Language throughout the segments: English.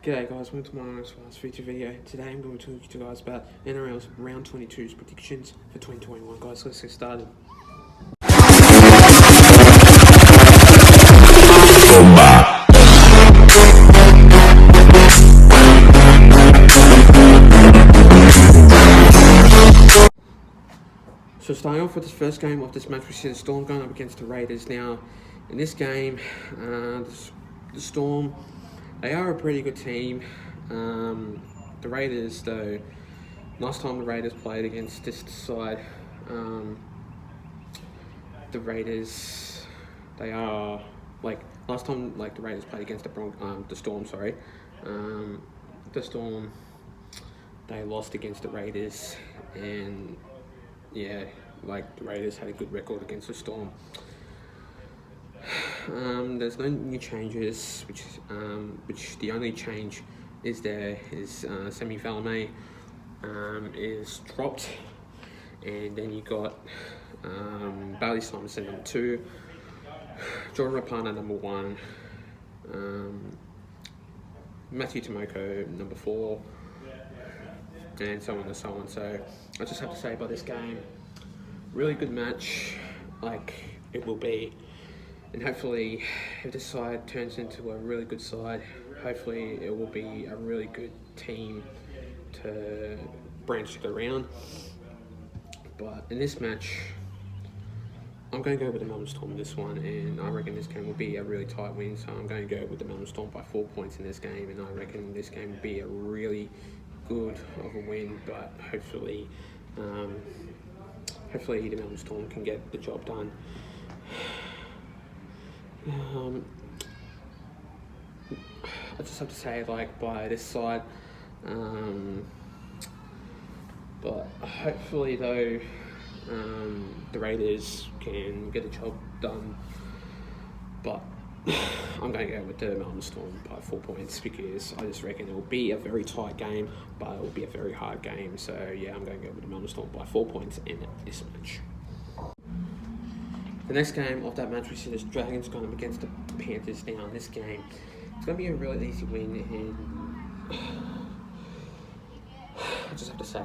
G'day guys, welcome to my last feature video. Today I'm going to talk to you guys about NRL's round 22's predictions for 2021. Guys, let's get started. So starting off with this first game of this match, we see the Storm going up against the Raiders. Now, in this game, the Storm, they are a pretty good team. The Raiders, though, last time the Raiders played against this side, the Raiders, they are, last time, the Raiders played against the Storm, the Storm, they lost against the Raiders, and, yeah, the Raiders had a good record against the Storm. There's no new changes, which the only change is Semi Valame is dropped, and then you got Bailey Simonson number 2, Jordan Rapana number 1, Matthew Tomoko number 4, and so on and so on. So I just have to say about this game, really good match, it will be. And hopefully, if this side turns into a really good side, hopefully it will be a really good team to branch it around. But in this match, I'm going to go with the Melbourne Storm in this one, and I reckon this game will be a really tight win. So I'm going to go with the Melbourne Storm by 4 points in this game, and I reckon this game will be a really good of a win. But hopefully, the Melbourne Storm can get the job done. I just have to say, by this side, but hopefully though, the Raiders can get the job done, but I'm going to go with the Melbourne Storm by 4 points, because I just reckon it will be a very tight game, but it will be a very hard game. So yeah, I'm going to go with the Melbourne Storm by 4 points in this match. The next game of that match, we see the Dragons going up against the Panthers. Now in this game, it's going to be a really easy win, and I just have to say,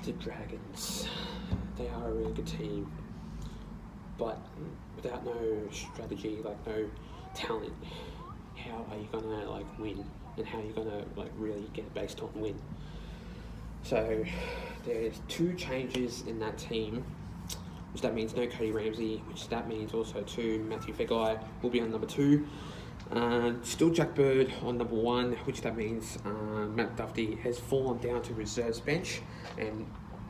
the Dragons, they are a really good team, but without no strategy, no talent, how are you going to win, and how are you going to really get based on win? So there's 2 changes in that team, which that means no Cody Ramsey, which that means also Matthew Fegai will be on number 2. Still Jack Bird on number 1, which that means Matt Duffy has fallen down to reserves bench and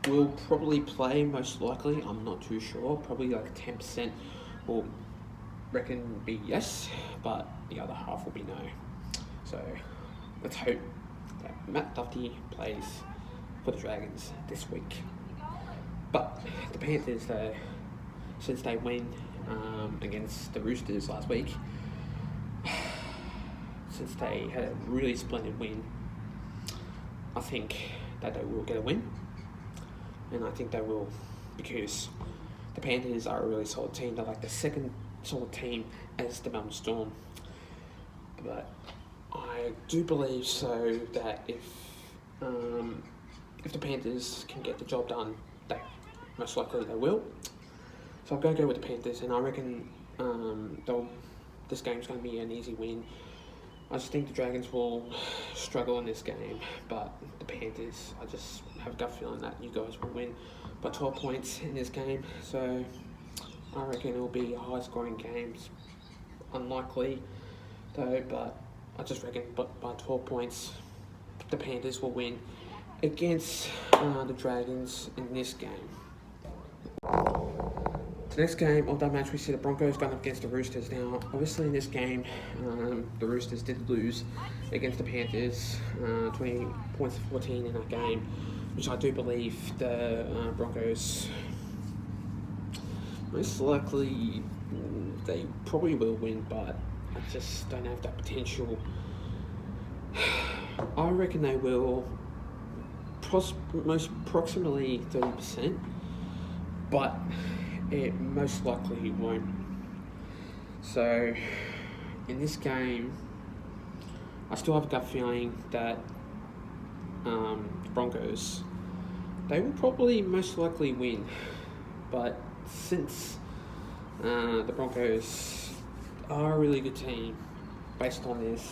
will probably play, most likely. I'm not too sure. Probably 10% will reckon be yes, but the other half will be no. So let's hope that Matt Duffy plays for the Dragons this week. But the Panthers, though, since they win against the Roosters last week, since they had a really splendid win, I think that they will get a win, and I think they will, because the Panthers are a really solid team. They're the second solid team as the Melbourne Storm, but I do believe so that if the Panthers can get the job done, most likely they will. So I'm going to go with the Panthers, and I reckon this game's going to be an easy win. I just think the Dragons will struggle in this game, but the Panthers, I just have a gut feeling that you guys will win by 12 points in this game. So I reckon it will be a high-scoring game. Unlikely, though, but I just reckon by 12 points, the Panthers will win against the Dragons in this game. The next game of that match, we see the Broncos going up against the Roosters. Now, obviously in this game, the Roosters did lose against the Panthers, 20 points to 14 in that game, which I do believe the Broncos, most likely, they probably will win, but I just don't have that potential. I reckon they will, most approximately 30%, but it most likely won't. So in this game, I still have a gut feeling that the Broncos, they will probably most likely win. But since the Broncos are a really good team based on this,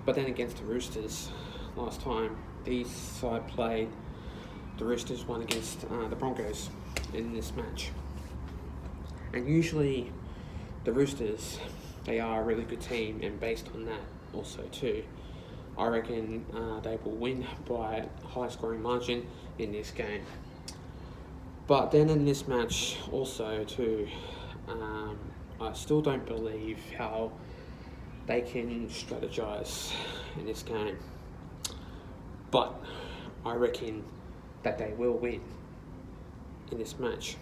but then against the Roosters last time these side played, the Roosters won against the Broncos in this match. And usually the Roosters, they are a really good team, and based on that also too, I reckon they will win by a high scoring margin in this game. But then in this match also too, I still don't believe how they can strategise in this game. But I reckon that they will win in this match.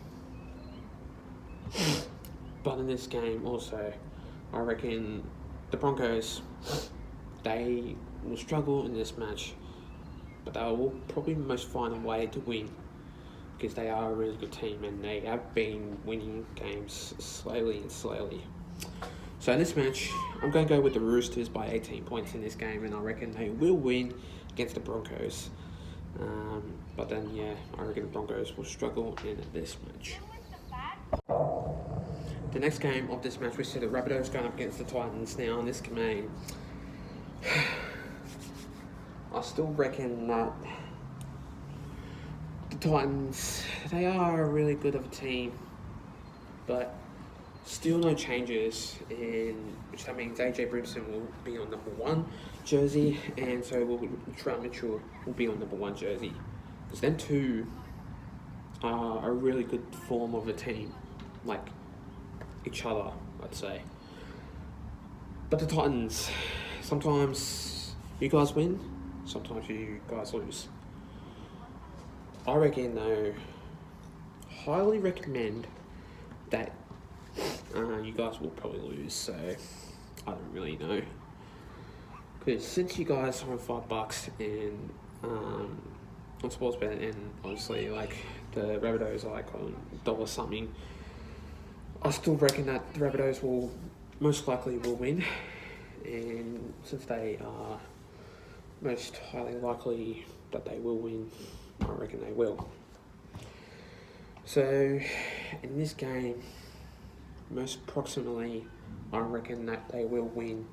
But in this game also, I reckon the Broncos, they will struggle in this match, but they will probably most find a way to win, because they are a really good team and they have been winning games slowly. So in this match, I'm going to go with the Roosters by 18 points in this game, and I reckon they will win against the Broncos. But then, I reckon the Broncos will struggle in this match. The next game of this match, we see the Rabbitohs going up against the Titans. Now in this game, I still reckon that the Titans, they are a really good of a team, but still no changes, which that means AJ Brimson will be on number 1 jersey, and so will Trent Mitchell will be on number 1 jersey. Because them two are a really good form of a team, like each other, I'd say. But the Titans, sometimes you guys win, sometimes you guys lose. I reckon though, highly recommend that you guys will probably lose, so I don't really know. Because since you guys are on $5 and on Sportsbet, and obviously like the Rabbitohs are like on $1 something, I still reckon that the Rabbitohs will most likely will win, and since they are most highly likely that they will win, I reckon they will. So in this game, most proximately, I reckon that they will win.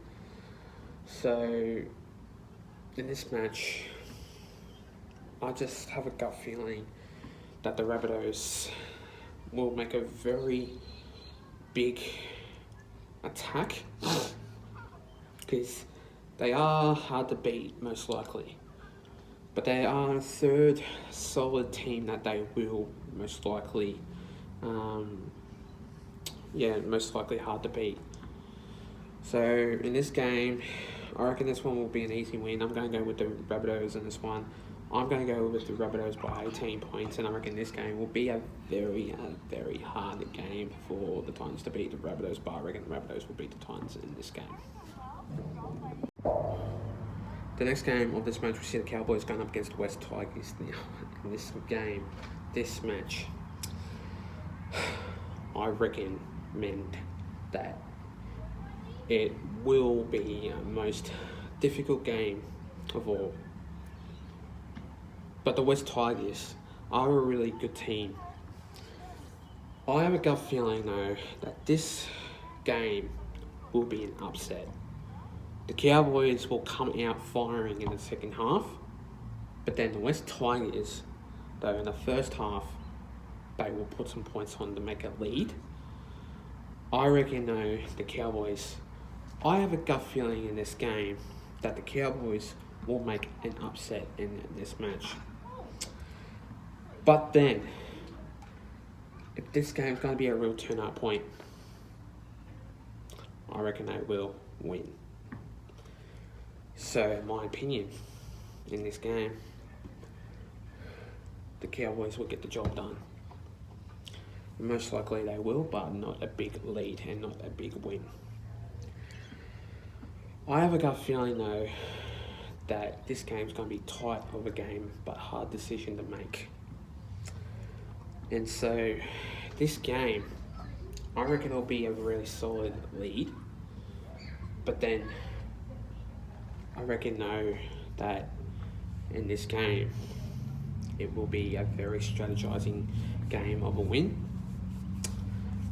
So in this match, I just have a gut feeling that the Rabbitohs will make a very big attack, because they are hard to beat most likely, but they are a third solid team that they will most likely most likely hard to beat. So in this game, I reckon this one will be an easy win. I'm going to go with the Rabbitohs in this one. I'm going to go with the Rabbitohs by 18 points, and I reckon this game will be a very hard game for the Titans to beat the Rabbitohs, but I reckon the Rabbitohs will beat the Titans in this game. The next game of this match, we see the Cowboys going up against the West Tigers. Now, in this game, this match, I recommend that it will be the most difficult game of all. But the West Tigers are a really good team. I have a gut feeling though that this game will be an upset. The Cowboys will come out firing in the second half, but then the West Tigers, though, in the first half, they will put some points on to make a lead. I reckon though, the Cowboys, I have a gut feeling in this game that the Cowboys will make an upset in this match. But then, if this game's going to be a real turnout point, I reckon they will win. So, in my opinion, in this game, the Cowboys will get the job done. Most likely they will, but not a big lead and not a big win. I have a gut feeling though that this game's going to be tight of a game, but hard decision to make. And so, this game, I reckon it'll be a really solid lead. But then I reckon though that in this game it will be a very strategizing game of a win.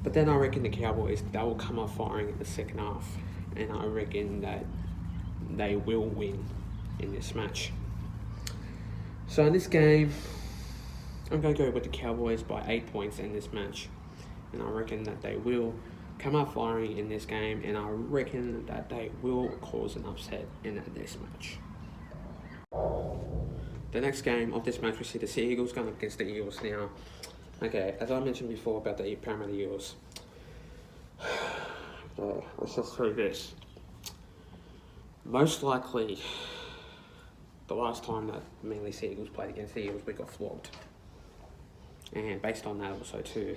But then I reckon the Cowboys, they will come up firing in the second half, and I reckon that they will win in this match. So in this game, I'm going to go with the Cowboys by 8 points in this match, and I reckon that they will come up firing in this game, and I reckon that they will cause an upset in this match. The next game of this match, we see the Sea Eagles going up against the Eels now. Okay, as I mentioned before about the Parramatta Eels, okay, let's just throw this. Most likely, the last time that Manly Sea Eagles played against the Eels, we got flogged. And based on that also too,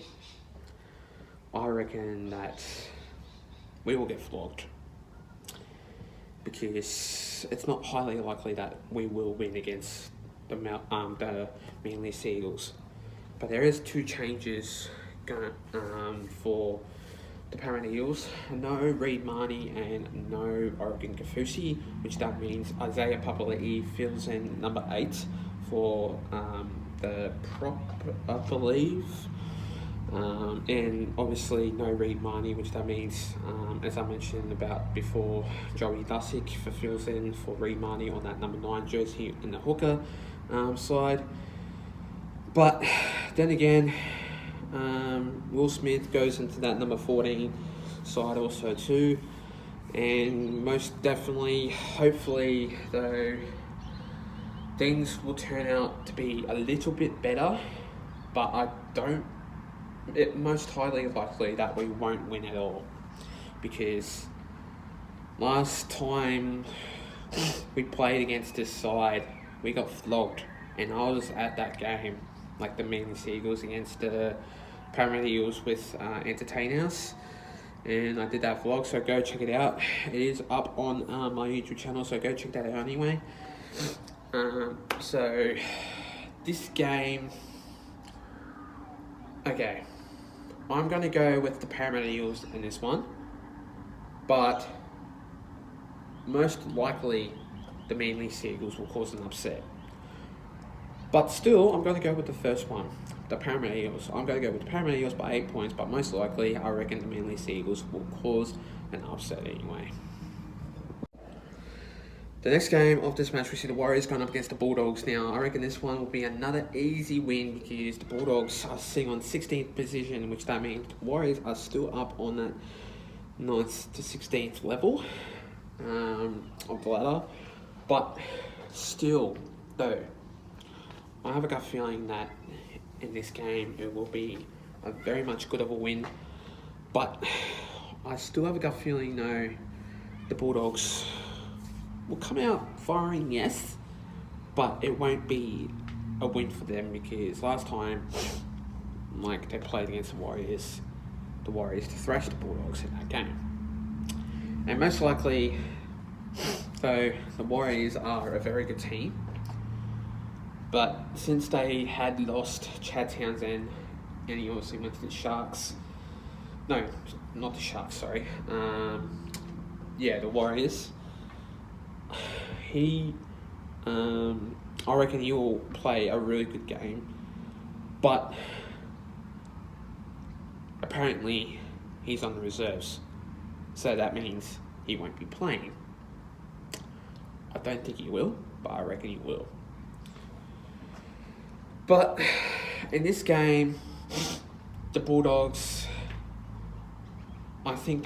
I reckon that we will get flogged, because it's not highly likely that we will win against the Manly Sea Eagles. But there is 2 changes going for the Parramatta Eels. No Reid Marnie and no Oregon Kafusi, which that means Isaiah Papali'i fills in number 8 for the prop, I believe. And obviously no Reid Marnie, which that means, as I mentioned about before, Joey Lussick fills in for Reid Marnie on that number 9 jersey in the hooker side. But then again, Will Smith goes into that number 14 side also too. And most definitely, hopefully though, things will turn out to be a little bit better. But it's most highly likely that we won't win at all. Because last time we played against this side, we got flogged. And I was at that game, like the Manly Sea Eagles against the Parramatta Eels with Entertainers, and I did that vlog, so go check it out. It is up on my YouTube channel, so go check that out anyway. So this game, okay, I'm going to go with the Parramatta Eels in this one, but most likely the Manly Sea Eagles will cause an upset. But still, I'm going to go with the first one, the Parramatta Eels. I'm going to go with the Parramatta Eels by 8 points, but most likely, I reckon the Manly Sea Eagles will cause an upset anyway. The next game of this match, we see the Warriors going up against the Bulldogs. Now, I reckon this one will be another easy win, because the Bulldogs are sitting on 16th position, which that means the Warriors are still up on that 9th to 16th level of the ladder. But still, though, I have a gut feeling that in this game it will be a very much good of a win. But I still have a gut feeling, though, the Bulldogs will come out firing, yes, but it won't be a win for them, because last time, like, they played against the Warriors thrashed the Bulldogs in that game. And most likely, though, the Warriors are a very good team. But since they had lost Chad Townsend, and he obviously went to the Sharks. No, not the Sharks, sorry. The Warriors. I reckon he will play a really good game. But apparently he's on the reserves. So that means he won't be playing. I don't think he will, but I reckon he will. But in this game, the Bulldogs, I think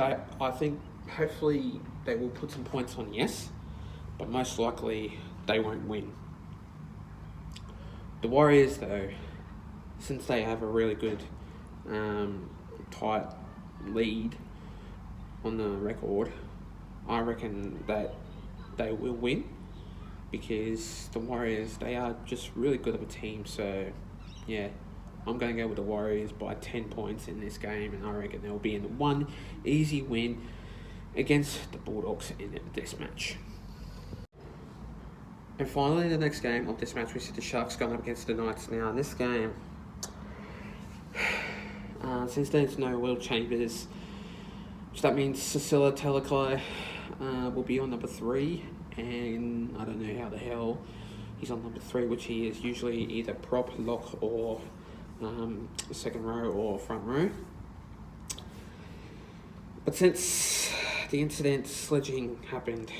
hopefully they will put some points on, yes, but most likely they won't win. The Warriors, though, since they have a really good tight lead on the record, I reckon that they will win. Because the Warriors, they are just really good of a team. So, yeah, I'm going to go with the Warriors by 10 points in this game. And I reckon they'll be in one easy win against the Bulldogs in this match. And finally, the next game of this match, we see the Sharks going up against the Knights. Now, in this game, since there's no Will Chambers, So that means Cecilia Talakai will be on number 3, and I don't know how the hell he's on number 3, which he is usually either prop, lock, or second row or front row. But since the incident sledging happened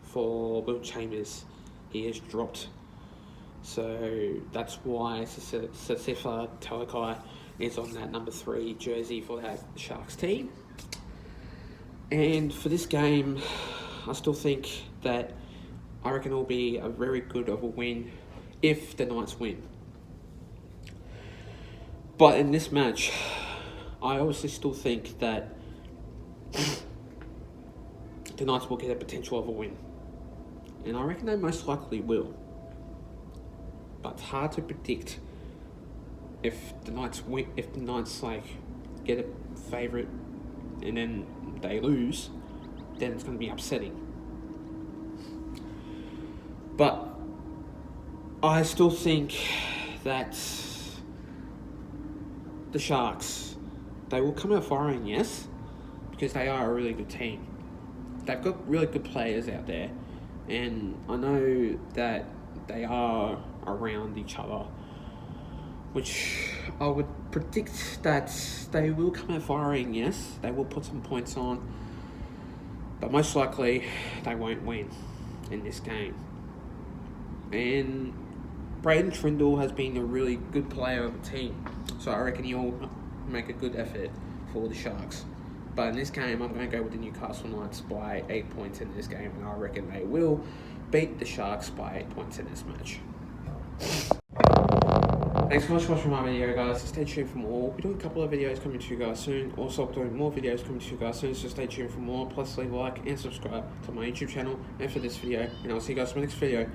for Will Chambers, he has dropped. So that's why Cecilia Talakai is on that number 3 jersey for that Sharks team. And for this game, I still think that I reckon it will be a very good of a win if the Knights win. But in this match, I obviously still think that the Knights will get a potential of a win. And I reckon they most likely will. But it's hard to predict if the Knights win, if the Knights get a favourite and then they lose, then it's going to be upsetting. But I still think that the Sharks, they will come out firing, yes, because they are a really good team. They've got really good players out there, and I know that they are around each other, which I would predict that they will come out firing, yes, they will put some points on, but most likely they won't win in this game. And Braden Trindle has been a really good player of the team, so I reckon he'll make a good effort for the Sharks. But in this game, I'm going to go with the Newcastle Knights by 8 points in this game, and I reckon they will beat the Sharks by 8 points in this match. Thanks so much for watching my video, guys. Stay tuned for more. We'll be doing a couple of videos coming to you guys soon. Also, I'll be doing more videos coming to you guys soon, so stay tuned for more. Plus, leave a like and subscribe to my YouTube channel and for this video. And I'll see you guys in my next video.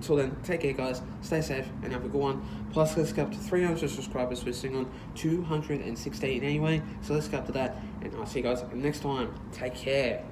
Till then, take care, guys. Stay safe and have a good one. Plus, let's get up to 300 subscribers. We're sitting on 216 anyway, so let's get up to that. And I'll see you guys next time. Take care.